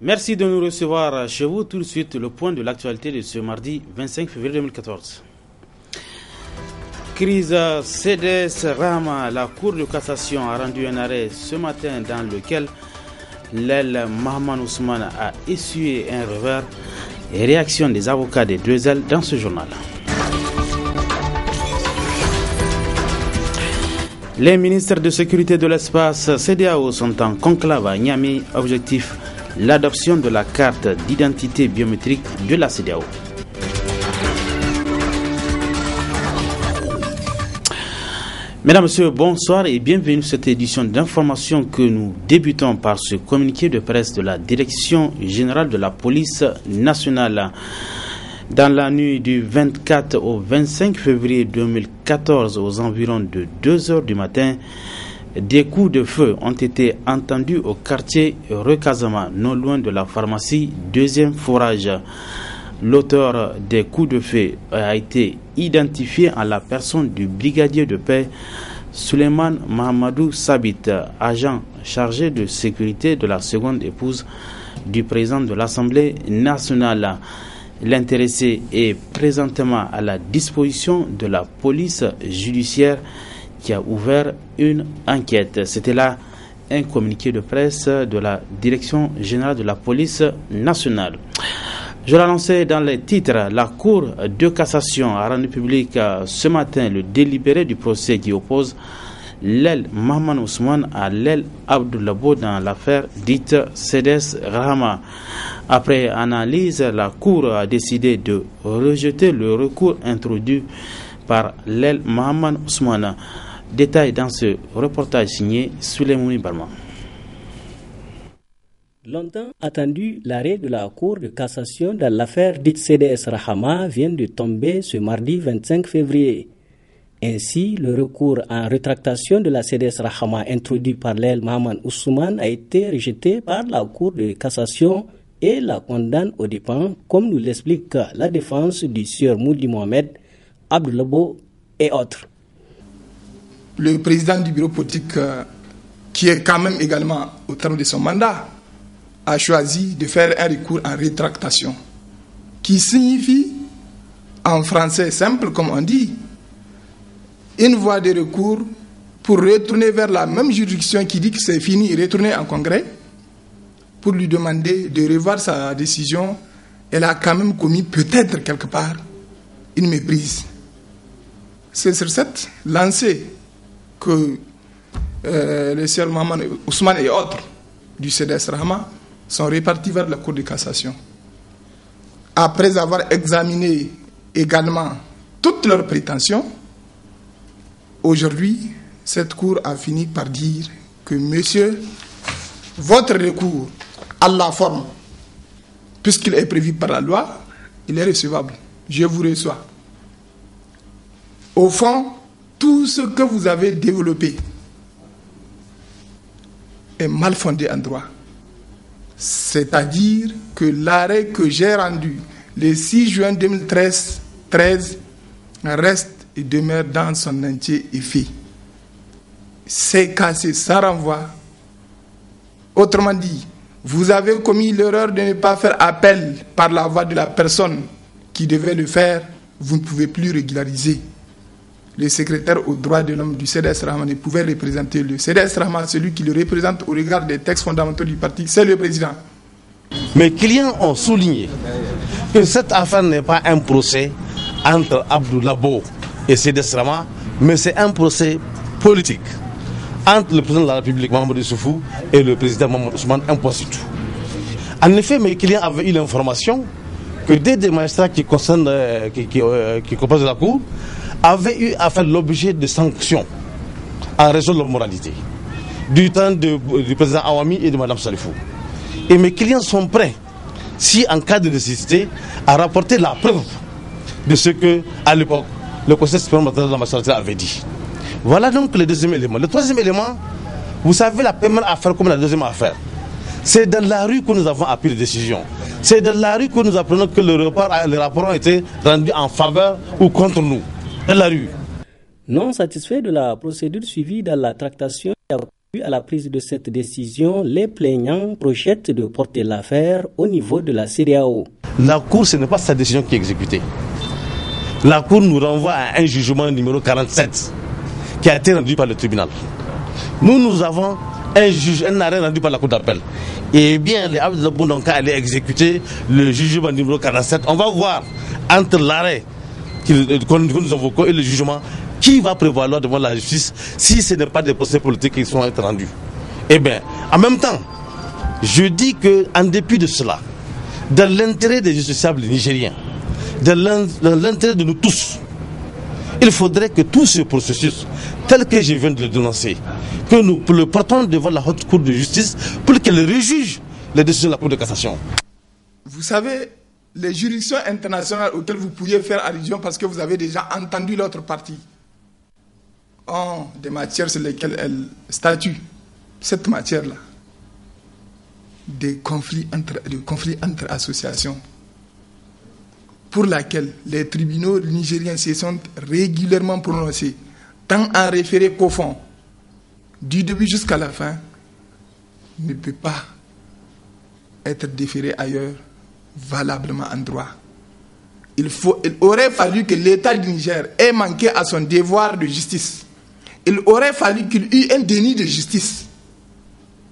Merci de nous recevoir chez vous. Tout de suite, le point de l'actualité de ce mardi 25 février 2014. Crise CDS Rahama, la Cour de cassation a rendu un arrêt ce matin dans lequel l'aile Mahaman Ousmane a essuyé un revers et réaction des avocats des deux ailes dans ce journal. Les ministres de sécurité de l'espace CEDEAO sont en conclave à Niamey, objectif l'adoption de la carte d'identité biométrique de la CEDEAO. Mesdames, Messieurs, bonsoir et bienvenue à cette édition d'information que nous débutons par ce communiqué de presse de la Direction générale de la police nationale. Dans la nuit du 24 au 25 février 2014, aux environs de 2 heures du matin, des coups de feu ont été entendus au quartier Recasement, non loin de la pharmacie Deuxième Forage. L'auteur des coups de feu a été identifié en la personne du brigadier de paix Suleiman Mahamadou Sabit, agent chargé de sécurité de la seconde épouse du président de l'Assemblée nationale. L'intéressé est présentement à la disposition de la police judiciaire qui a ouvert une enquête. C'était là un communiqué de presse de la Direction générale de la police nationale. Je l'annonçais dans les titres, la Cour de cassation a rendu public ce matin le délibéré du procès qui oppose l'aile Mahaman Ousmane à l'aile Abdoulabo dans l'affaire dite CDS Rahama. Après analyse, la Cour a décidé de rejeter le recours introduit par l'aile Mahaman Ousmane. Détail dans ce reportage signé Souleymane Barma. Longtemps attendu, l'arrêt de la Cour de cassation dans l'affaire dite CDS Rahama vient de tomber ce mardi 25 février. Ainsi, le recours en rétractation de la CDS Rahama introduit par l'aile Mahaman Ousmane a été rejeté par la Cour de cassation et la condamne aux dépens, comme nous l'explique la défense du sieur Moudi Mohamed, Abdoulabo et autres. Le président du bureau politique, qui est quand même également au terme de son mandat, a choisi de faire un recours en rétractation, qui signifie, en français simple comme on dit, une voie de recours pour retourner vers la même juridiction qui dit que c'est fini et retourner en congrès, pour lui demander de revoir sa décision. Elle a quand même commis peut-être quelque part une méprise. C'est sur cette lancée que les sieurs Mahaman Ousmane et autres du CDS Rahama sont repartis vers la Cour de cassation. Après avoir examiné également toutes leurs prétentions, aujourd'hui, cette Cour a fini par dire que, monsieur, votre recours à la forme, puisqu'il est prévu par la loi, il est recevable. Je vous reçois. Au fond, tout ce que vous avez développé est mal fondé en droit. C'est-à-dire que l'arrêt que j'ai rendu le 6 juin 2013 reste et demeure dans son entier effet. C'est cassé, ça renvoie. Autrement dit, vous avez commis l'erreur de ne pas faire appel par la voix de la personne qui devait le faire. Vous ne pouvez plus régulariser. Le secrétaire aux droits de l'homme du CDS Rahama ne pouvait représenter le CDS Rahama, celui qui le représente au regard des textes fondamentaux du parti, c'est le président. Mes clients ont souligné que cette affaire n'est pas un procès entre Abdoulabo et CDS Rahama, mais c'est un procès politique entre le président de la République, Mahamadou Issoufou, et le président Mahamadou Ousmane, un point sur tout. En effet, mes clients avaient eu l'information que des magistrats qui composent la Cour avaient eu à faire l'objet de sanctions en raison de leur moralité, du temps du président Awami et de Mme Salifou. Et mes clients sont prêts, si en cas de nécessité, à rapporter la preuve de ce que, à l'époque, le Conseil supérieur de la magistrature avait dit. Voilà donc le deuxième élément. Le troisième élément, vous savez, la première affaire comme la deuxième affaire, c'est dans la rue que nous avons appris les décisions. C'est dans la rue que nous apprenons que les rapports ont été rendus en faveur ou contre nous. Dans la rue. Non satisfait de la procédure suivie dans la tractation, À la prise de cette décision, les plaignants projettent de porter l'affaire au niveau de la CEDEAO. La Cour, ce n'est pas sa décision qui est exécutée. La Cour nous renvoie à un jugement numéro 47 qui a été rendu par le tribunal. Nous avons un arrêt rendu par la Cour d'appel. Et bien, les Abdel Labo n'ont qu'à aller exécuter le jugement numéro 47. On va voir entre l'arrêt que nous invoquons et le jugement qui va prévaloir devant la justice si ce n'est pas des procès politiques qui sont rendus. Eh bien, en même temps, je dis qu'en dépit de cela, dans l'intérêt des justiciables nigériens, dans l'intérêt de nous tous, il faudrait que tout ce processus, tel que je viens de le dénoncer, que nous le portons devant la haute cour de justice pour qu'elle rejuge les décisions de la Cour de cassation. Vous savez, les juridictions internationales auxquelles vous pourriez faire allusion parce que vous avez déjà entendu l'autre partie ont des matières sur lesquelles elles statuent. Cette matière-là, des conflits entre associations, pour laquelle les tribunaux nigériens se sont régulièrement prononcés, tant en référé qu'au fond, du début jusqu'à la fin, ne peut pas être déféré ailleurs valablement en droit. Il aurait fallu que l'État du Niger ait manqué à son devoir de justice. Il aurait fallu qu'il y ait un déni de justice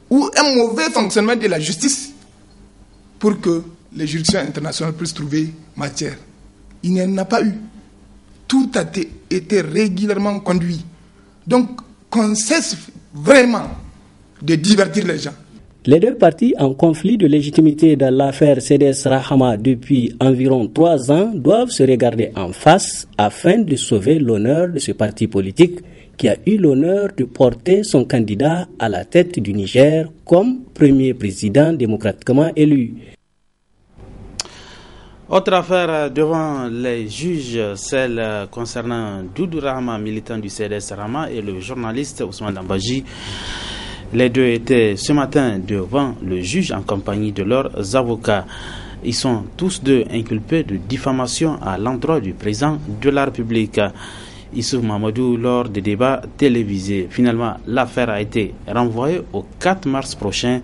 ou un mauvais fonctionnement de la justice pour que les juridictions internationales puissent trouver matière. Il n'y en a pas eu. Tout a été régulièrement conduit. Donc, qu'on cesse vraiment de divertir les gens. Les deux parties en conflit de légitimité dans l'affaire CDS Rahama depuis environ 3 ans doivent se regarder en face afin de sauver l'honneur de ce parti politique qui a eu l'honneur de porter son candidat à la tête du Niger comme premier président démocratiquement élu. Autre affaire devant les juges, celle concernant Doudou Rahama, militant du CDS Rahama, et le journaliste Ousmane Dambaji. Les deux étaient ce matin devant le juge en compagnie de leurs avocats. Ils sont tous deux inculpés de diffamation à l'endroit du président de la République, Issouf Mamadou, lors des débats télévisés. Finalement, l'affaire a été renvoyée au 4 mars prochain.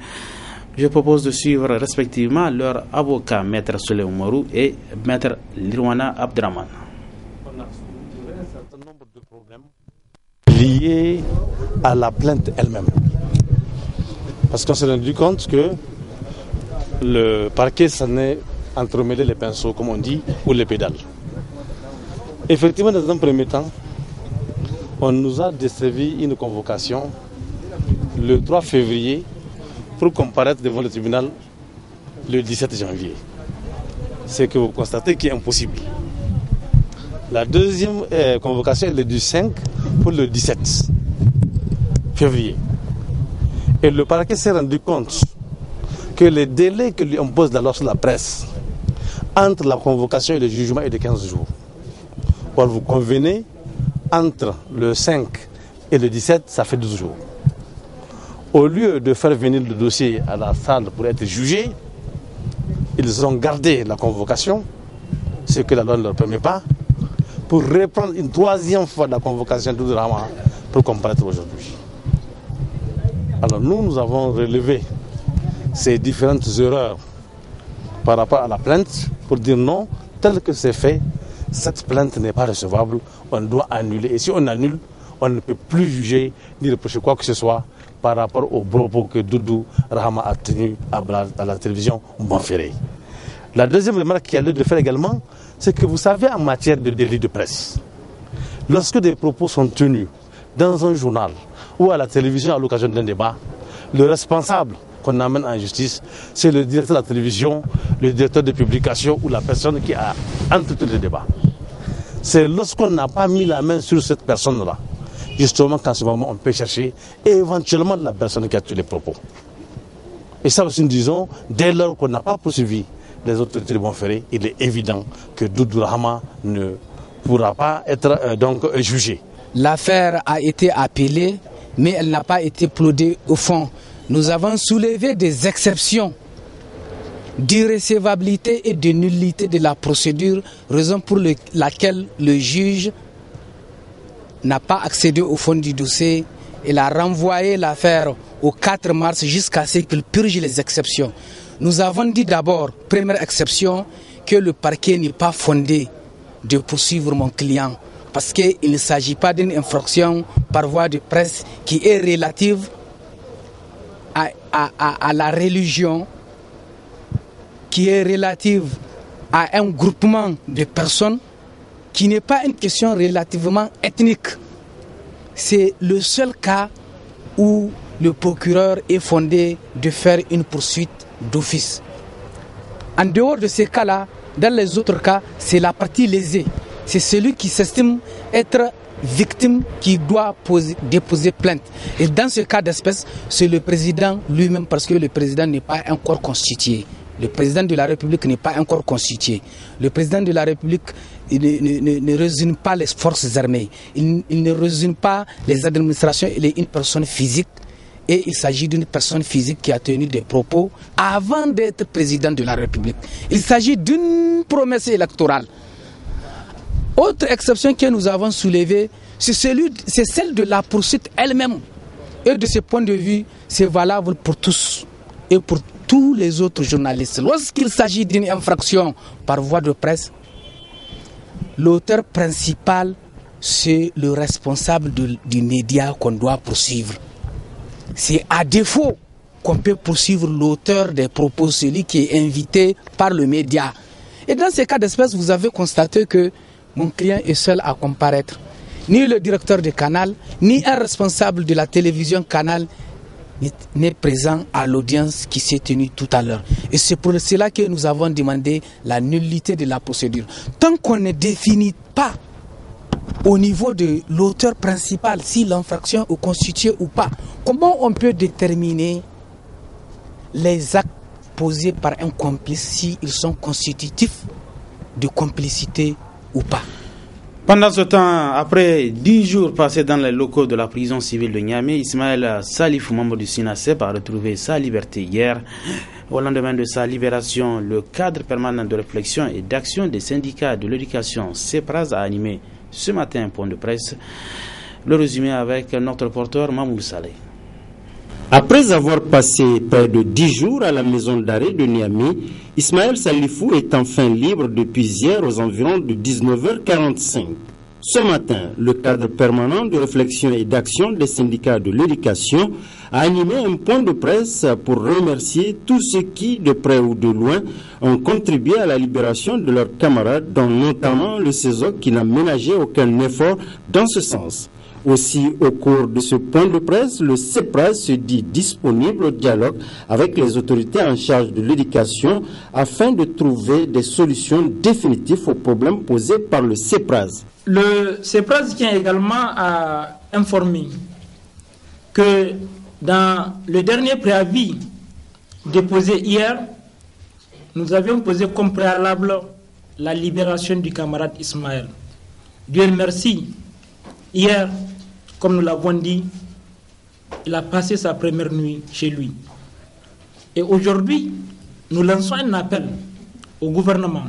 Je propose de suivre respectivement leurs avocats, Maître Soleil Oumarou et Maître Lirwana Abdraman. On a soulevé un certain nombre de problèmes liés à la plainte elle-même. Parce qu'on s'est rendu compte que le parquet s'en est entremêlé les pinceaux, comme on dit, ou les pédales. Effectivement, dans un premier temps, on nous a desservi une convocation le 3 février pour comparaître devant le tribunal le 17 janvier. C'est que vous constatez qu'il est impossible. La deuxième convocation est du 5 pour le 17 février. Et le parquet s'est rendu compte que les délais que lui impose la loi sur la presse entre la convocation et le jugement est de 15 jours. Or, vous convenez, entre le 5 et le 17, ça fait 12 jours. Au lieu de faire venir le dossier à la salle pour être jugé, ils ont gardé la convocation, ce que la loi ne leur permet pas, pour reprendre une troisième fois la convocation de Doudou Rahama pour comparaître aujourd'hui. Alors nous avons relevé ces différentes erreurs par rapport à la plainte pour dire non, tel que c'est fait, cette plainte n'est pas recevable, on doit annuler. Et si on annule, on ne peut plus juger ni reprocher quoi que ce soit par rapport aux propos que Doudou Rahama a tenus à la télévision Bonferré. La deuxième remarque qu'il y a lieu de faire également, c'est que vous savez, en matière de délit de presse, lorsque des propos sont tenus dans un journal ou à la télévision à l'occasion d'un débat, le responsable qu'on amène en justice, c'est le directeur de la télévision, le directeur de publication ou la personne qui a entretenu le débat. C'est lorsqu'on n'a pas mis la main sur cette personne-là, justement qu'en ce moment on peut chercher éventuellement la personne qui a tué les propos. Et ça aussi nous disons, dès lors qu'on n'a pas poursuivi les autorités de Bonferré, il est évident que Doudou Rahama ne pourra pas être donc jugé. L'affaire a été appelée, mais elle n'a pas été plaidée au fond. Nous avons soulevé des exceptions d'irrécevabilité et de nullité de la procédure, raison pour laquelle le juge n'a pas accédé au fond du dossier il a renvoyé l'affaire au 4 mars jusqu'à ce qu'il purge les exceptions. Nous avons dit d'abord, première exception, que le parquet n'est pas fondé de poursuivre mon client parce qu'il ne s'agit pas d'une infraction par voie de presse qui est relative à la religion, qui est relative à un groupement de personnes, qui n'est pas une question relativement ethnique. C'est le seul cas où le procureur est fondé de faire une poursuite d'office. En dehors de ces cas-là, dans les autres cas, c'est la partie lésée. C'est celui qui s'estime être victime qui doit déposer plainte. Et dans ce cas d'espèce, c'est le président lui-même, parce que le président n'est pas encore constitué. Le président de la République n'est pas encore constitué. Le président de la République ne résume pas les forces armées. Il ne résume pas les administrations. Il est une personne physique. Et il s'agit d'une personne physique qui a tenu des propos avant d'être président de la République. Il s'agit d'une promesse électorale. Autre exception que nous avons soulevée, c'est celle de la poursuite elle-même. Et de ce point de vue, c'est valable pour tous et pour tous les autres journalistes. Lorsqu'il s'agit d'une infraction par voie de presse, l'auteur principal, c'est le responsable du média qu'on doit poursuivre. C'est à défaut qu'on peut poursuivre l'auteur des propos, celui qui est invité par le média. Et dans ces cas d'espèce, vous avez constaté que mon client est seul à comparaître. Ni le directeur de Canal, ni un responsable de la télévision Canal n'est présent à l'audience qui s'est tenue tout à l'heure. Et c'est pour cela que nous avons demandé la nullité de la procédure. Tant qu'on ne définit pas au niveau de l'auteur principal si l'infraction est constituée ou pas, comment on peut déterminer les actes posés par un complice s'ils sont constitutifs de complicité ou pas? Pendant ce temps, après 10 jours passés dans les locaux de la prison civile de Niamey, Ismaël Salif, membre du SINASEP, a retrouvé sa liberté hier. Au lendemain de sa libération, le cadre permanent de réflexion et d'action des syndicats de l'éducation CEPRAS a animé ce matin un point de presse. Le résumé avec notre reporter Mamoud Saleh. Après avoir passé près de 10 jours à la maison d'arrêt de Niamey, Ismaël Salifou est enfin libre depuis hier aux environs de 19h45. Ce matin, le cadre permanent de réflexion et d'action des syndicats de l'éducation a animé un point de presse pour remercier tous ceux qui, de près ou de loin, ont contribué à la libération de leurs camarades, dont notamment le CESOC qui n'a ménagé aucun effort dans ce sens. Aussi, au cours de ce point de presse, le CEPRAS se dit disponible au dialogue avec les autorités en charge de l'éducation afin de trouver des solutions définitives aux problèmes posés par le CEPRAS. Le CEPRAS tient également à informer que dans le dernier préavis déposé hier, nous avions posé comme préalable la libération du camarade Ismaël. Dieu merci. Hier, comme nous l'avons dit, il a passé sa première nuit chez lui. Et aujourd'hui, nous lançons un appel au gouvernement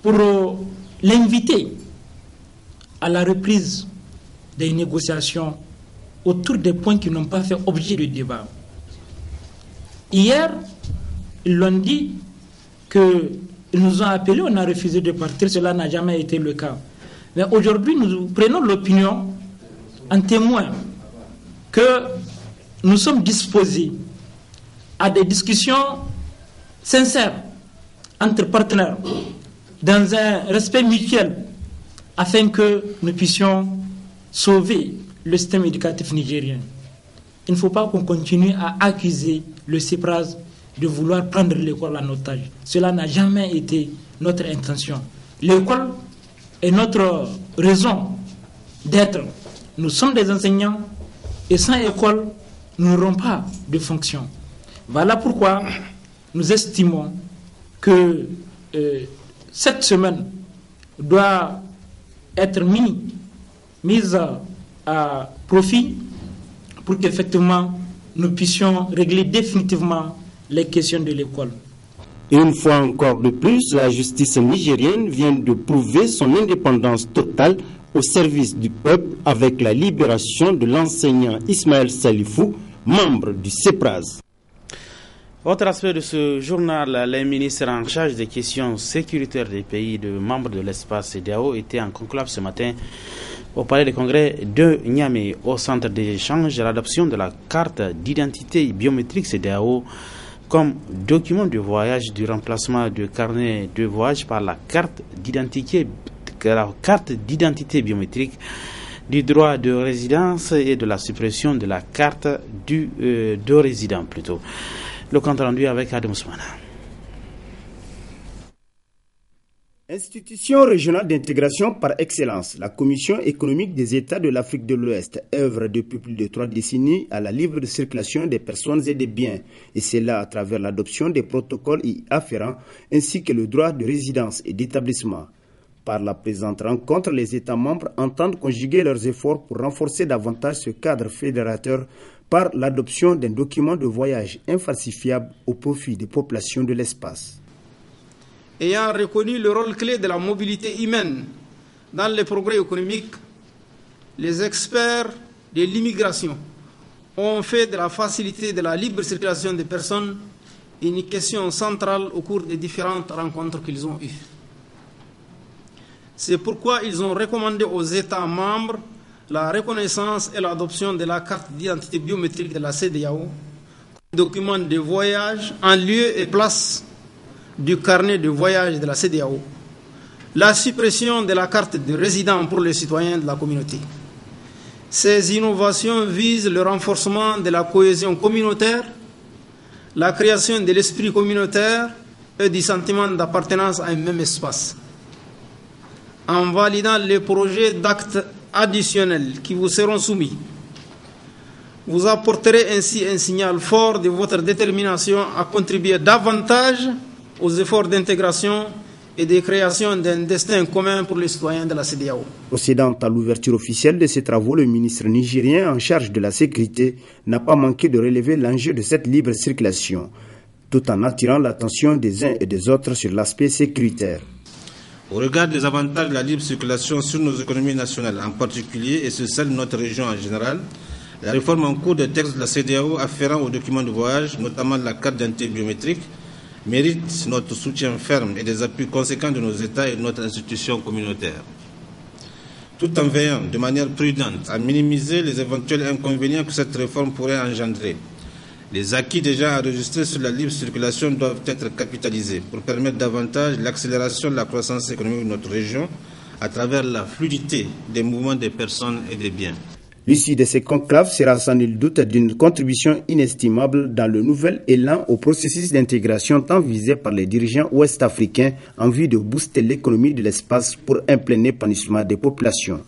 pour l'inviter à la reprise des négociations autour des points qui n'ont pas fait objet de débat. Hier, ils l'ont dit qu'ils nous ont appelés, on a refusé de partir, cela n'a jamais été le cas. Mais aujourd'hui, nous prenons l'opinion en témoin que nous sommes disposés à des discussions sincères entre partenaires dans un respect mutuel afin que nous puissions sauver le système éducatif nigérien. Il ne faut pas qu'on continue à accuser le CEPRAS de vouloir prendre l'école en otage. Cela n'a jamais été notre intention. L'école est notre raison d'être. Nous sommes des enseignants et sans école, nous n'aurons pas de fonction. Voilà pourquoi nous estimons que cette semaine doit être mise à profit pour qu'effectivement nous puissions régler définitivement les questions de l'école. Une fois encore de plus, la justice nigérienne vient de prouver son indépendance totale au service du peuple avec la libération de l'enseignant Ismaël Salifou, membre du CEPRAS. Autre aspect de ce journal, les ministres en charge des questions sécuritaires des pays membres de l'espace CEDEAO étaient en conclave ce matin au Palais des Congrès de Niamey, au centre d'échange, l'adoption de la carte d'identité biométrique CEDEAO comme document de voyage du remplacement du carnet de voyage par la carte d'identité biométrique, du droit de résidence et de la suppression de la carte de résident plutôt. Le compte rendu avec Adam Ousmane. Institution régionale d'intégration par excellence, la Commission économique des États de l'Afrique de l'Ouest œuvre depuis plus de 3 décennies à la libre circulation des personnes et des biens, et c'est là à travers l'adoption des protocoles y afférents ainsi que le droit de résidence et d'établissement. Par la présente rencontre, les États membres entendent conjuguer leurs efforts pour renforcer davantage ce cadre fédérateur par l'adoption d'un document de voyage infalsifiable au profit des populations de l'espace. Ayant reconnu le rôle clé de la mobilité humaine dans les progrès économiques, les experts de l'immigration ont fait de la facilité de la libre circulation des personnes une question centrale au cours des différentes rencontres qu'ils ont eues. C'est pourquoi ils ont recommandé aux États membres la reconnaissance et l'adoption de la carte d'identité biométrique de la CEDEAO, document de voyage en lieu et place du carnet de voyage de la CEDEAO, la suppression de la carte de résident pour les citoyens de la communauté. Ces innovations visent le renforcement de la cohésion communautaire, la création de l'esprit communautaire et du sentiment d'appartenance à un même espace. En validant les projets d'actes additionnels qui vous seront soumis, vous apporterez ainsi un signal fort de votre détermination à contribuer davantage aux efforts d'intégration et de création d'un destin commun pour les citoyens de la CEDEAO. Procédant à l'ouverture officielle de ces travaux, le ministre nigérien en charge de la sécurité n'a pas manqué de relever l'enjeu de cette libre circulation, tout en attirant l'attention des uns et des autres sur l'aspect sécuritaire. Au regard des avantages de la libre circulation sur nos économies nationales en particulier et sur celles de notre région en général, la réforme en cours des textes de la CEDEAO afférant aux documents de voyage, notamment la carte d'identité biométrique, mérite notre soutien ferme et des appuis conséquents de nos États et de notre institution communautaire. Tout en veillant de manière prudente à minimiser les éventuels inconvénients que cette réforme pourrait engendrer, les acquis déjà enregistrés sur la libre circulation doivent être capitalisés pour permettre davantage l'accélération de la croissance économique de notre région à travers la fluidité des mouvements des personnes et des biens. L'issue de ces conclaves sera sans nul doute d'une contribution inestimable dans le nouvel élan au processus d'intégration tant visé par les dirigeants ouest-africains en vue de booster l'économie de l'espace pour un plein épanouissement des populations.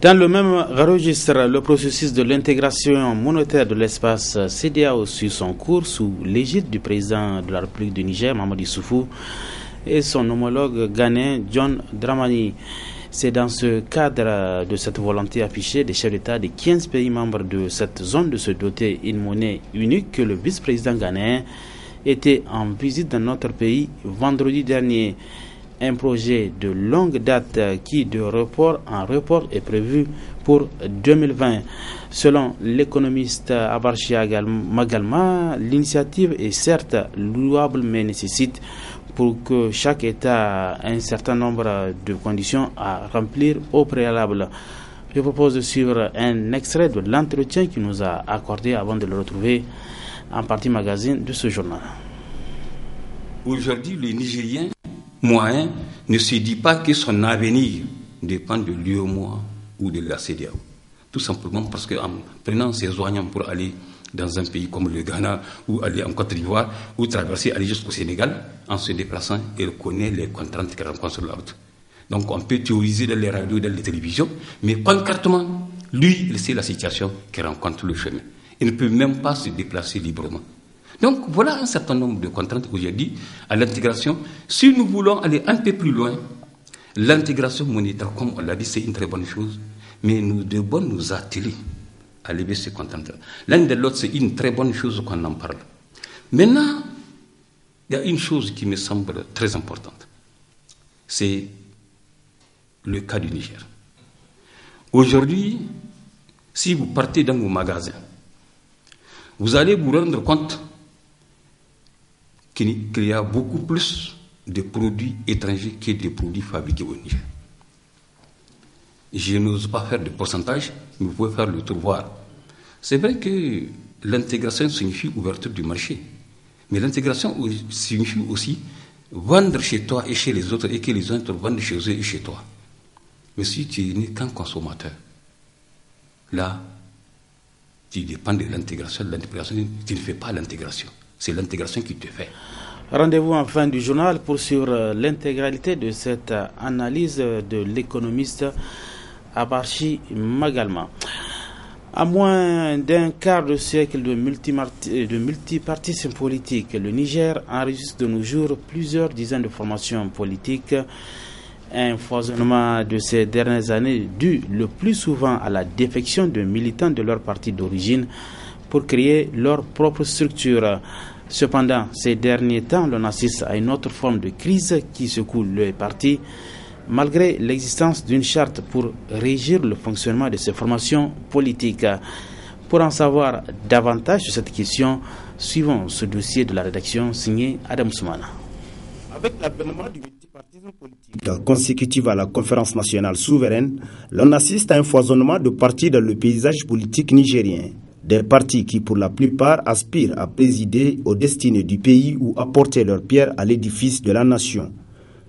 Dans le même registre, le processus de l'intégration monétaire de l'espace CEDEAO suit son cours sous l'égide du président de la République du Niger, Mamadou Issoufou, et son homologue ghanéen, John Dramani. C'est dans ce cadre de cette volonté affichée des chefs d'État des 15 pays membres de cette zone de se doter une monnaie unique que le vice-président ghanéen était en visite dans notre pays vendredi dernier. Un projet de longue date qui, de report en report, est prévu pour 2020. Selon l'économiste Abarchia Magalma, l'initiative est certes louable mais nécessite pour que chaque État ait un certain nombre de conditions à remplir au préalable. Je propose de suivre un extrait de l'entretien qu'il nous a accordé avant de le retrouver en partie magazine de ce journal. Aujourd'hui, le Nigérien moyen ne se dit pas que son avenir dépend de l'UEMOA ou de la CEDEAO. Tout simplement parce qu'en prenant ses soignants pour aller dans un pays comme le Ghana ou aller en Côte d'Ivoire ou traverser, aller jusqu'au Sénégal, en se déplaçant, il connaît les contraintes qu'il rencontre sur la route. Donc on peut théoriser dans les radios, dans les télévisions, mais concrètement, lui, il sait la situation qu'il rencontre le chemin. Il ne peut même pas se déplacer librement. Donc voilà un certain nombre de contraintes aujourd'hui à l'intégration. Si nous voulons aller un peu plus loin, l'intégration monétaire, comme on l'a dit, c'est une très bonne chose, mais nous devons nous atteler à lever ces contraintes-là. L'un de l'autre, c'est une très bonne chose qu'on en parle. Maintenant, il y a une chose qui me semble très importante. C'est le cas du Niger. Aujourd'hui, si vous partez dans vos magasins, vous allez vous rendre compte qu'il y a beaucoup plus de produits étrangers que de produits fabriqués au Niger. Je n'ose pas faire de pourcentage, mais vous pouvez faire le tour voir. C'est vrai que l'intégration signifie ouverture du marché, mais l'intégration signifie aussi vendre chez toi et chez les autres et que les autres vendent chez eux et chez toi. Mais si tu n'es qu'un consommateur, là, tu dépends de l'intégration. L'intégration, tu ne fais pas l'intégration. C'est l'intégration qui te fait. Rendez-vous en fin du journal pour suivre l'intégralité de cette analyse de l'économiste Abarchi Magalma. À moins d'un quart de siècle de multipartisme politique, le Niger enregistre de nos jours plusieurs dizaines de formations politiques. Un foisonnement de ces dernières années dû le plus souvent à la défection de militants de leur parti d'origine pour créer leur propre structure. Cependant, ces derniers temps, l'on assiste à une autre forme de crise qui secoue le parti, malgré l'existence d'une charte pour régir le fonctionnement de ces formations politiques. Pour en savoir davantage sur cette question, suivons ce dossier de la rédaction signé Adam Soumana. Avec l'avènement du multipartisme politique consécutif à la conférence nationale souveraine, l'on assiste à un foisonnement de partis dans le paysage politique nigérien. Des partis qui, pour la plupart, aspirent à présider aux destinées du pays ou apporter leur pierre à l'édifice de la nation.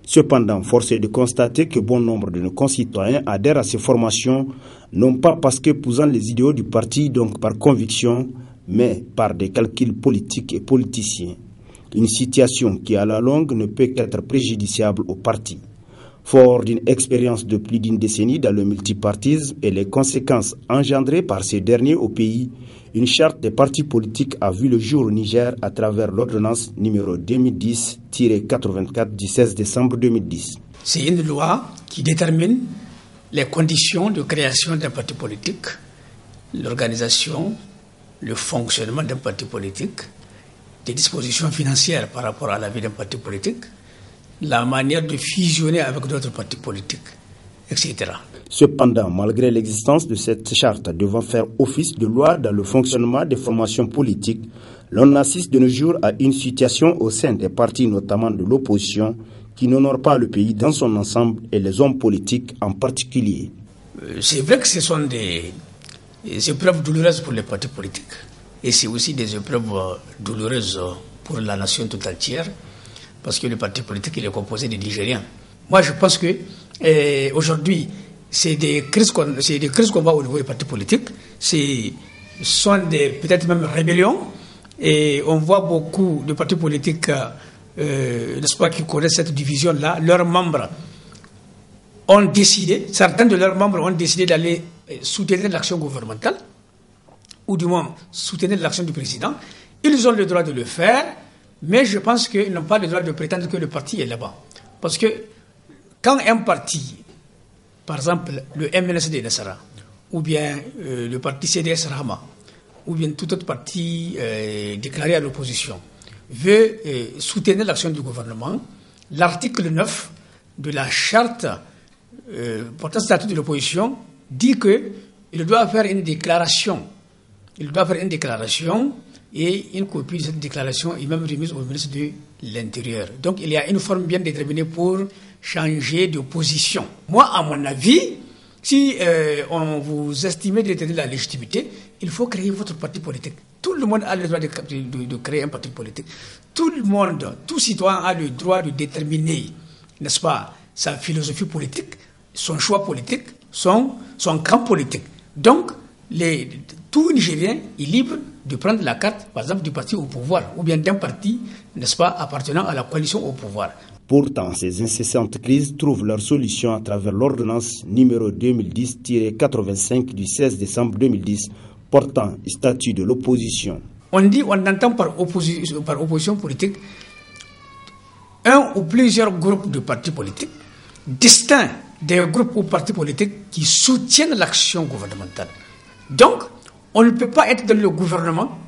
Cependant, force est de constater que bon nombre de nos concitoyens adhèrent à ces formations, non pas parce qu'épousant les idéaux du parti, donc par conviction, mais par des calculs politiques et politiciens. Une situation qui, à la longue, ne peut qu'être préjudiciable au parti. Fort d'une expérience de plus d'une décennie dans le multipartisme et les conséquences engendrées par ces derniers au pays, une charte des partis politiques a vu le jour au Niger à travers l'ordonnance numéro 2010-84 du 16 décembre 2010. C'est une loi qui détermine les conditions de création d'un parti politique, l'organisation, le fonctionnement d'un parti politique, des dispositions financières par rapport à la vie d'un parti politique, la manière de fusionner avec d'autres partis politiques, etc. Cependant, malgré l'existence de cette charte devant faire office de loi dans le fonctionnement des formations politiques, l'on assiste de nos jours à une situation au sein des partis, notamment de l'opposition, qui n'honore pas le pays dans son ensemble et les hommes politiques en particulier. C'est vrai que ce sont des épreuves douloureuses pour les partis politiques. Et c'est aussi des épreuves douloureuses pour la nation tout entière, parce que le parti politique il est composé de Nigériens. Moi, je pense que aujourd'hui, c'est des crises qu'on voit au niveau des partis politiques. Ce sont peut-être même rébellions. Et on voit beaucoup de partis politiques, n'est-ce pas, qui connaissent cette division-là. Leurs membres ont décidé, certains de leurs membres ont décidé d'aller soutenir l'action gouvernementale, ou du moins soutenir l'action du président. Ils ont le droit de le faire, mais je pense qu'ils n'ont pas le droit de prétendre que le parti est là-bas. Parce que quand un parti, par exemple le MNSD Nassara, ou bien le parti CDS Rahama, ou bien tout autre parti déclaré à l'opposition, veut soutenir l'action du gouvernement, l'article 9 de la charte portant statut de l'opposition dit qu'il doit faire une déclaration. Il doit faire une déclaration et une copie de cette déclaration est même remise au ministre de l'Intérieur. Donc il y a une forme bien déterminée pour changer de position. Moi, à mon avis, si on vous estimez détenir la légitimité, il faut créer votre parti politique. Tout le monde a le droit de créer un parti politique. Tout le monde, tout citoyen a le droit de déterminer, n'est-ce pas, sa philosophie politique, son choix politique, son camp politique. Donc, tout Nigérien est libre de prendre la carte, par exemple, du parti au pouvoir, ou bien d'un parti, n'est-ce pas, appartenant à la coalition au pouvoir. Pourtant, ces incessantes crises trouvent leur solution à travers l'ordonnance numéro 2010-85 du 16 décembre 2010 portant statut de l'opposition. On entend par opposition politique un ou plusieurs groupes de partis politiques distincts des groupes ou partis politiques qui soutiennent l'action gouvernementale. Donc, on ne peut pas être dans le gouvernement,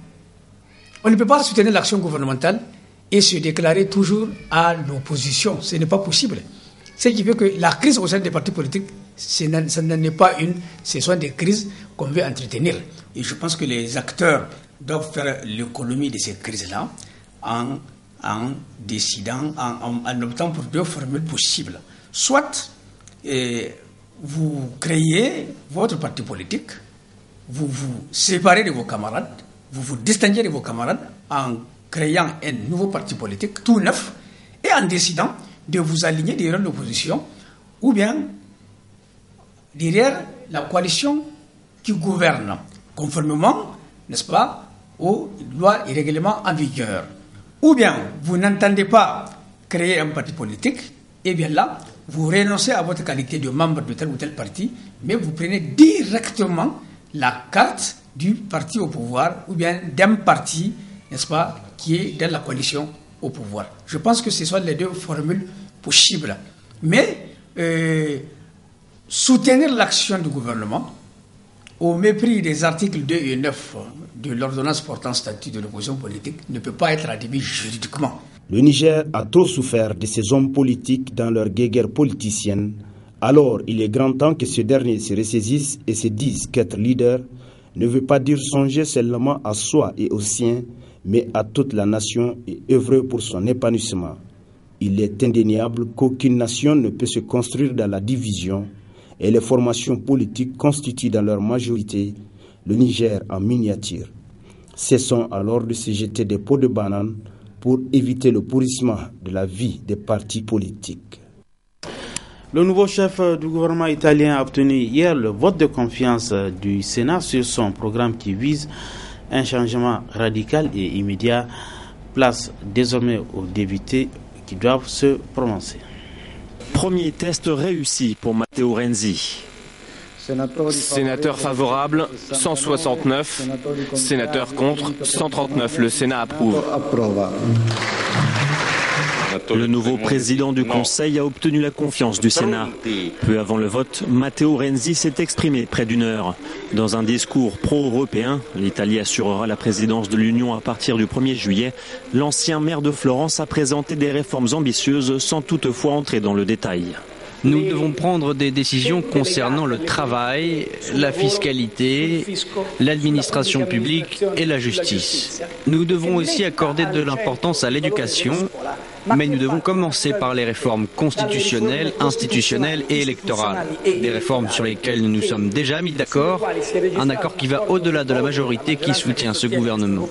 on ne peut pas soutenir l'action gouvernementale et se déclarer toujours à l'opposition. Ce n'est pas possible. Ce qui fait que la crise au sein des partis politiques, ce n'est pas une, ce sont des crises qu'on veut entretenir. Et je pense que les acteurs doivent faire l'économie de ces crises-là en décidant, en optant pour deux formules possibles. Soit vous créez votre parti politique, vous vous séparez de vos camarades, vous vous distinguez de vos camarades en créant un nouveau parti politique tout neuf et en décidant de vous aligner derrière l'opposition ou bien derrière la coalition qui gouverne, conformément, n'est-ce pas, aux lois et règlements en vigueur. Ou bien vous n'entendez pas créer un parti politique, et bien là, vous renoncez à votre qualité de membre de tel ou tel parti, mais vous prenez directement la carte du parti au pouvoir ou bien d'un parti, n'est-ce pas, qui est dans la coalition au pouvoir. Je pense que ce sont les deux formules possibles. Mais soutenir l'action du gouvernement au mépris des articles 2 et 9 de l'ordonnance portant statut de l'opposition politique ne peut pas être admis juridiquement. Le Niger a trop souffert de ces hommes politiques dans leur guéguerre politicienne. Alors, il est grand temps que ces derniers se ressaisissent et se disent qu'être leader ne veut pas dire songer seulement à soi et aux siens, mais à toute la nation et œuvrer pour son épanouissement. Il est indéniable qu'aucune nation ne peut se construire dans la division et les formations politiques constituent dans leur majorité le Niger en miniature. Cessons alors de se jeter des pots de banane pour éviter le pourrissement de la vie des partis politiques. Le nouveau chef du gouvernement italien a obtenu hier le vote de confiance du Sénat sur son programme qui vise un changement radical et immédiat. Place désormais aux députés qui doivent se prononcer. Premier test réussi pour Matteo Renzi. Sénateur favorable, 169. Sénateur contre, 139. Le Sénat approuve. Le nouveau président du Conseil a obtenu la confiance du Sénat. Peu avant le vote, Matteo Renzi s'est exprimé près d'une heure. Dans un discours pro-européen, l'Italie assurera la présidence de l'Union à partir du 1er juillet. L'ancien maire de Florence a présenté des réformes ambitieuses sans toutefois entrer dans le détail. Nous devons prendre des décisions concernant le travail, la fiscalité, l'administration publique et la justice. Nous devons aussi accorder de l'importance à l'éducation, mais nous devons commencer par les réformes constitutionnelles, institutionnelles et électorales. Des réformes sur lesquelles nous nous sommes déjà mis d'accord, un accord qui va au-delà de la majorité qui soutient ce gouvernement.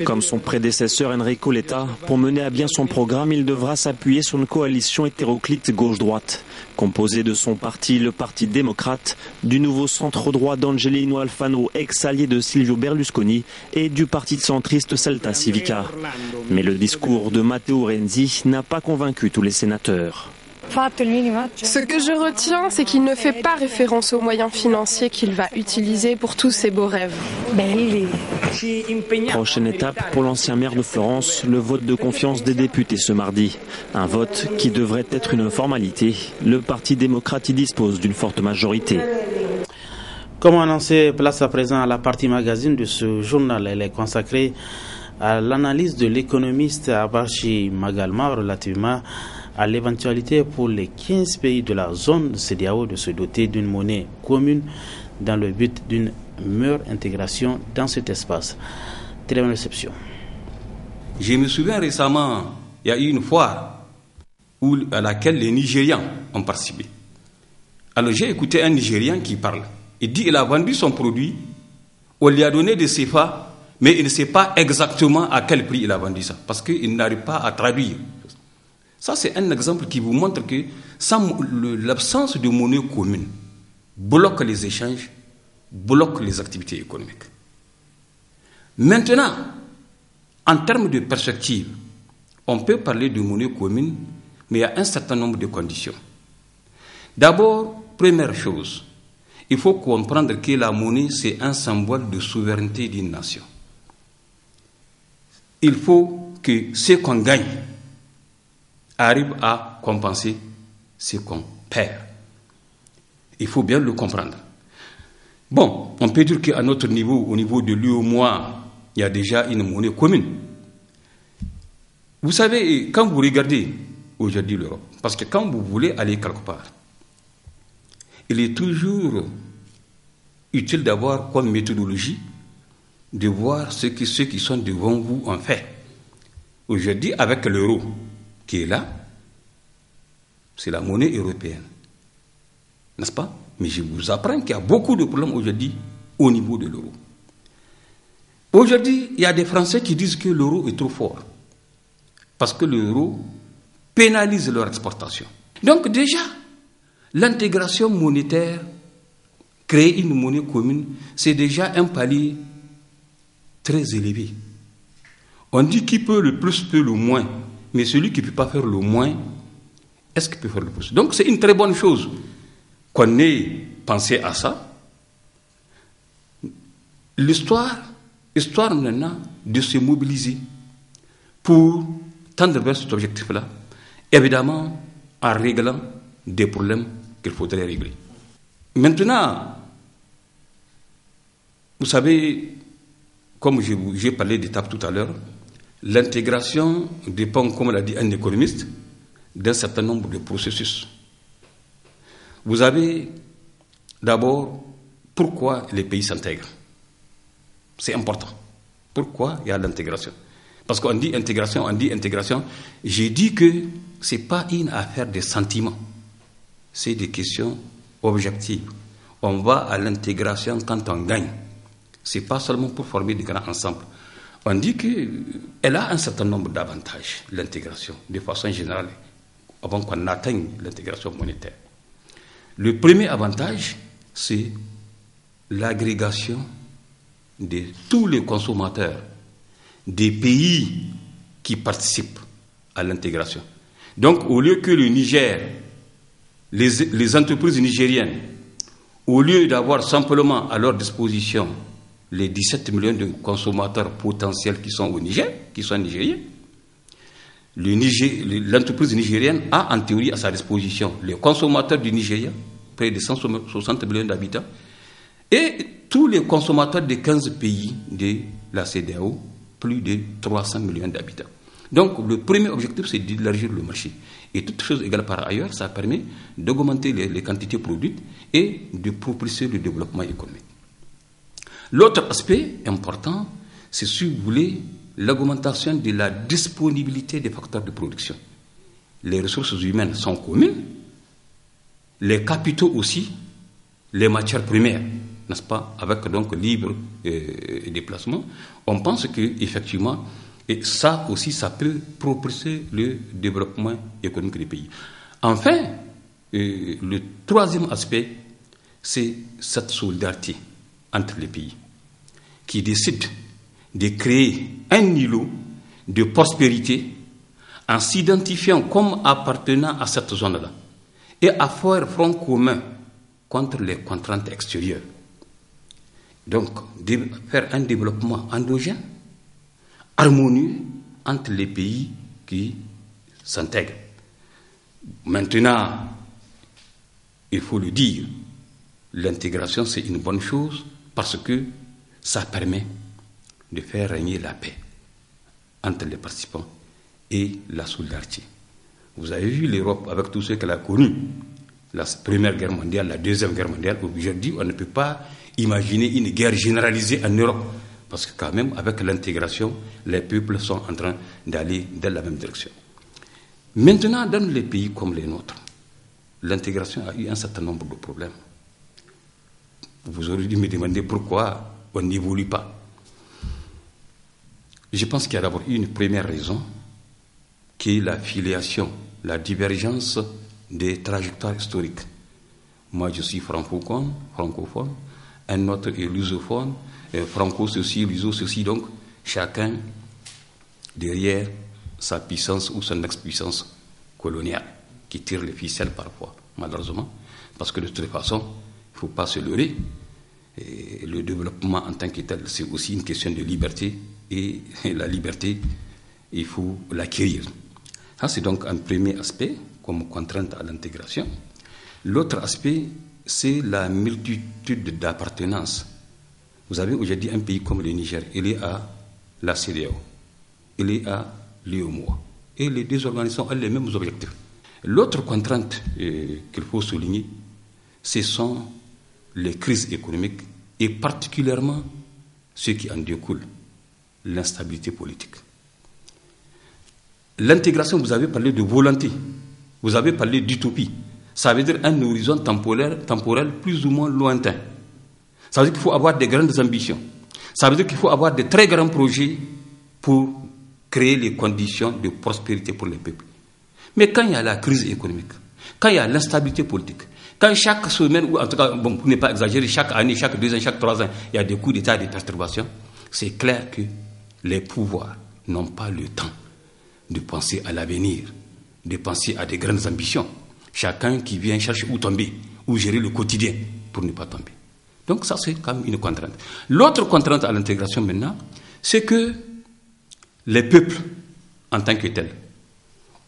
Comme son prédécesseur Enrico Letta, pour mener à bien son programme, il devra s'appuyer sur une coalition hétéroclite gauche-droite. Composé de son parti, le Parti démocrate, du nouveau centre-droit d'Angelino Alfano, ex-allié de Silvio Berlusconi, et du parti centriste Celta Civica. Mais le discours de Matteo Renzi n'a pas convaincu tous les sénateurs. Ce que je retiens, c'est qu'il ne fait pas référence aux moyens financiers qu'il va utiliser pour tous ses beaux rêves. Prochaine étape pour l'ancien maire de Florence, le vote de confiance des députés ce mardi. Un vote qui devrait être une formalité. Le Parti démocrate y dispose d'une forte majorité. Comme annoncé, place à présent à la partie magazine de ce journal. Elle est consacrée à l'analyse de l'économiste Abachi Magalma relativement à l'éventualité pour les 15 pays de la zone CEDEAO de se doter d'une monnaie commune dans le but d'une meilleure intégration dans cet espace. Très bonne réception. Je me souviens récemment, il y a eu une foire à laquelle les Nigérians ont participé. Alors j'ai écouté un Nigérian qui parle. Il dit qu'il a vendu son produit, on lui a donné des CFA, mais il ne sait pas exactement à quel prix il a vendu ça, parce qu'il n'arrive pas à traduire. Ça, c'est un exemple qui vous montre que l'absence de monnaie commune bloque les échanges, bloque les activités économiques. Maintenant, en termes de perspective, on peut parler de monnaie commune, mais il y a un certain nombre de conditions. D'abord, première chose, il faut comprendre que la monnaie, c'est un symbole de souveraineté d'une nation. Il faut que ce qu'on gagne arrive à compenser ce qu'on perd. Il faut bien le comprendre. Bon, on peut dire qu'à notre niveau, au niveau de l'UEMOA, il y a déjà une monnaie commune. Vous savez, quand vous regardez aujourd'hui l'Europe. Parce que quand vous voulez aller quelque part, il est toujours utile d'avoir comme méthodologie de voir ce que ceux qui sont devant vous ont fait. Aujourd'hui, avec l'euro qui est là, c'est la monnaie européenne. N'est-ce pas? Mais je vous apprends qu'il y a beaucoup de problèmes aujourd'hui au niveau de l'euro. Aujourd'hui, il y a des Français qui disent que l'euro est trop fort. Parce que l'euro pénalise leur exportation. Donc déjà, l'intégration monétaire, créer une monnaie commune, c'est déjà un palier très élevé. On dit qui peut le plus peut le moins, mais celui qui ne peut pas faire le moins, est-ce qu'il peut faire le plus? Donc c'est une très bonne chose qu'on ait pensé à ça. L'histoire maintenant de se mobiliser pour tendre vers cet objectif-là, évidemment en réglant des problèmes qu'il faudrait régler. Maintenant, vous savez, comme j'ai parlé d'étapes tout à l'heure, l'intégration dépend, comme l'a dit un économiste, d'un certain nombre de processus. Vous avez d'abord pourquoi les pays s'intègrent. C'est important. Pourquoi il y a l'intégration? Parce qu'on dit intégration, j'ai dit que ce n'est pas une affaire de sentiments, c'est des questions objectives. On va à l'intégration quand on gagne. Ce n'est pas seulement pour former des grands ensembles. On dit qu'elle a un certain nombre d'avantages, l'intégration, de façon générale, avant qu'on atteigne l'intégration monétaire. Le premier avantage, c'est l'agrégation de tous les consommateurs des pays qui participent à l'intégration. Donc, au lieu que le Niger, les entreprises nigériennes, au lieu d'avoir simplement à leur disposition les 17 millions de consommateurs potentiels qui sont au Niger, qui sont nigériens, l'entreprise nigérienne a en théorie à sa disposition les consommateurs du Nigeria, près de 160 millions d'habitants, et tous les consommateurs des 15 pays de la CEDEAO, plus de 300 millions d'habitants. Donc le premier objectif, c'est d'élargir le marché. Et toute chose égale par ailleurs, ça permet d'augmenter les quantités produites et de propulser le développement économique. L'autre aspect important, c'est, si vous voulez, l'augmentation de la disponibilité des facteurs de production. Les ressources humaines sont communes, les capitaux aussi, les matières premières, n'est-ce pas, avec donc libre déplacement. On pense qu'effectivement, et ça aussi, ça peut propulser le développement économique des pays. Enfin, le troisième aspect, c'est cette solidarité entre les pays qui décident de créer un îlot de prospérité en s'identifiant comme appartenant à cette zone-là et à faire front commun contre les contraintes extérieures. Donc, faire un développement endogène, harmonieux entre les pays qui s'intègrent. Maintenant, il faut le dire, l'intégration, c'est une bonne chose parce que ça permet de faire régner la paix entre les participants et la solidarité. Vous avez vu l'Europe avec tout ce qu'elle a connu, la Première Guerre mondiale, la Deuxième Guerre mondiale. Aujourd'hui, on ne peut pas imaginer une guerre généralisée en Europe parce que quand même, avec l'intégration, les peuples sont en train d'aller dans la même direction. Maintenant, dans les pays comme les nôtres, l'intégration a eu un certain nombre de problèmes. Vous auriez dû me demander pourquoi on n'évolue pas. Je pense qu'il y a d'abord une première raison, qui est la filiation, la divergence des trajectoires historiques. Moi, je suis francophone, un autre est lusophone, franco-ceci, luso-ceci, donc chacun derrière sa puissance ou son ex-puissance coloniale, qui tire les ficelles parfois, malheureusement, parce que de toute façon, il ne faut pas se leurrer. Et le développement en tant que tel, c'est aussi une question de liberté, et la liberté, il faut l'acquérir. Ça, c'est donc un premier aspect, comme contrainte à l'intégration. L'autre aspect, c'est la multitude d'appartenances. Vous avez aujourd'hui un pays comme le Niger, il est à la CEDEAO, il est à l'UEMOA, et les deux organisations ont les mêmes objectifs. L'autre contrainte qu'il faut souligner, ce sont les crises économiques et particulièrement ce qui en découle, l'instabilité politique. L'intégration, vous avez parlé de volonté, vous avez parlé d'utopie. Ça veut dire un horizon temporel plus ou moins lointain. Ça veut dire qu'il faut avoir des grandes ambitions. Ça veut dire qu'il faut avoir de très grands projets pour créer les conditions de prospérité pour les peuples. Mais quand il y a la crise économique, quand il y a l'instabilité politique, quand chaque semaine, ou en tout cas, bon, pour ne pas exagérer, chaque année, chaque 2 ans, chaque 3 ans, il y a des coups d'État et des perturbations, c'est clair que les pouvoirs n'ont pas le temps de penser à l'avenir, de penser à des grandes ambitions. Chacun qui vient chercher où tomber, où gérer le quotidien pour ne pas tomber. Donc ça, c'est quand même une contrainte. L'autre contrainte à l'intégration maintenant, c'est que les peuples, en tant que tels,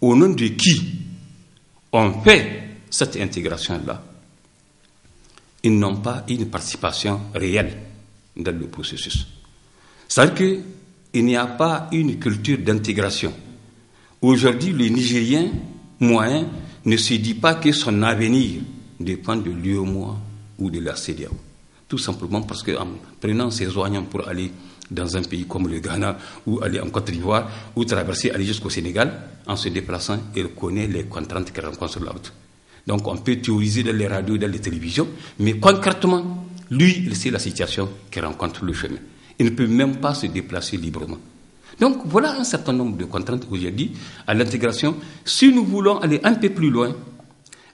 au nom de qui on fait cette intégration-là, ils n'ont pas une participation réelle dans le processus. C'est-à-dire qu'il n'y a pas une culture d'intégration. Aujourd'hui, le Nigérien moyen ne se dit pas que son avenir dépend de l'UEMOA ou de la CEDEAO. Tout simplement parce qu'en prenant ses oignons pour aller dans un pays comme le Ghana ou aller en Côte d'Ivoire ou traverser, aller jusqu'au Sénégal, en se déplaçant, il connaît les contraintes qu'il rencontre sur la route. Donc on peut théoriser dans les radios, dans les télévisions, mais concrètement, lui, il sait la situation qu'il rencontre le chemin. Il ne peut même pas se déplacer librement. Donc voilà un certain nombre de contraintes aujourd'hui à l'intégration. Si nous voulons aller un peu plus loin,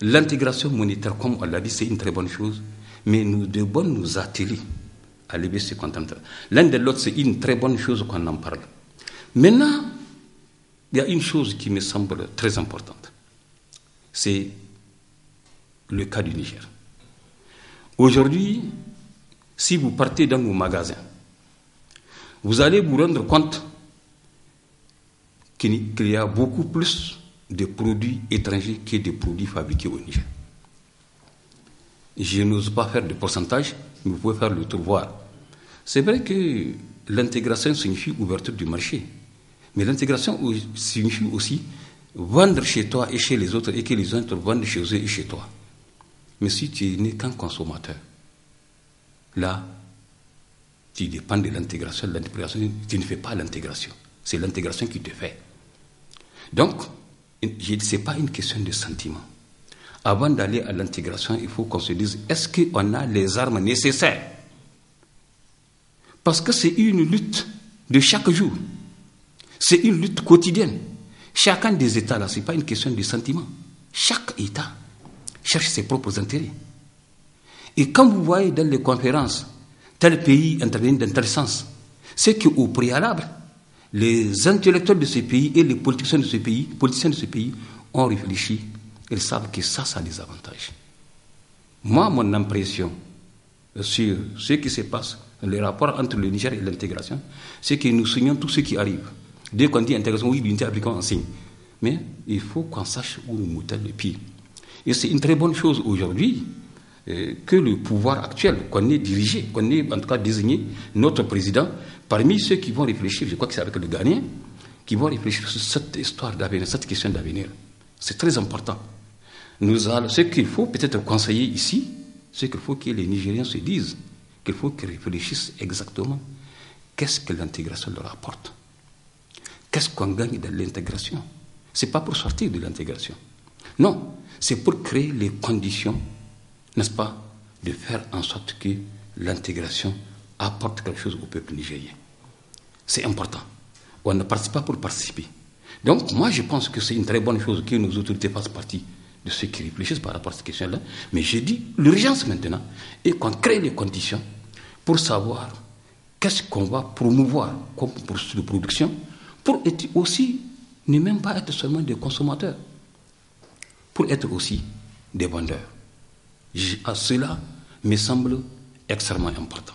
l'intégration monétaire, comme on l'a dit, c'est une très bonne chose, mais nous devons nous atteler à lever ces contraintes. L'un de l'autre, c'est une très bonne chose qu'on en parle. Maintenant, il y a une chose qui me semble très importante. C'est le cas du Niger. Aujourd'hui, si vous partez dans nos magasins, vous allez vous rendre compte qu'il y a beaucoup plus de produits étrangers que de produits fabriqués au Niger. Je n'ose pas faire de pourcentage, mais vous pouvez faire le tour voir. C'est vrai que l'intégration signifie ouverture du marché, mais l'intégration signifie aussi vendre chez toi et chez les autres et que les autres vendent chez eux et chez toi. Mais si tu n'es qu'un consommateur, là, tu dépends de l'intégration, tu ne fais pas l'intégration. C'est l'intégration qui te fait. Donc, ce n'est pas une question de sentiment. Avant d'aller à l'intégration, il faut qu'on se dise, est-ce qu'on a les armes nécessaires? Parce que c'est une lutte de chaque jour. C'est une lutte quotidienne. Chacun des États, là, ce n'est pas une question de sentiment. Chaque État cherche ses propres intérêts. Et quand vous voyez dans les conférences, tel pays intervient dans tel sens, c'est qu'au préalable, les intellectuels de ce pays et les politiciens de ce pays ont réfléchi. Ils savent que ça a des avantages. Moi, mon impression sur ce qui se passe, les rapports entre le Niger et l'intégration, c'est que nous signons tout ce qui arrive. Dès qu'on dit intégration, oui, l'unité africaine, on signe. Mais il faut qu'on sache où nous mettons le pied. Et c'est une très bonne chose aujourd'hui que le pouvoir actuel, qu'on ait dirigé, qu'on ait en tout cas désigné notre président, parmi ceux qui vont réfléchir, je crois que c'est avec le Ghanéen, qui vont réfléchir sur cette histoire d'avenir, cette question d'avenir. C'est très important. Ce qu'il faut peut-être conseiller ici, c'est qu'il faut que les Nigériens se disent, qu'il faut qu'ils réfléchissent exactement qu'est-ce que l'intégration leur apporte. Qu'est-ce qu'on gagne de l'intégration? Ce n'est pas pour sortir de l'intégration. Non, c'est pour créer les conditions, n'est-ce pas, de faire en sorte que l'intégration apporte quelque chose au peuple nigérien. C'est important. On ne participe pas pour participer. Donc, moi, je pense que c'est une très bonne chose que nos autorités fassent partie de ceux qui réfléchissent par rapport à cette question-là. Mais j'ai dit, l'urgence maintenant est qu'on crée les conditions pour savoir qu'est-ce qu'on va promouvoir comme processus de production pour être aussi, ne même pas être seulement des consommateurs, pour être aussi des vendeurs. Cela me semble extrêmement important.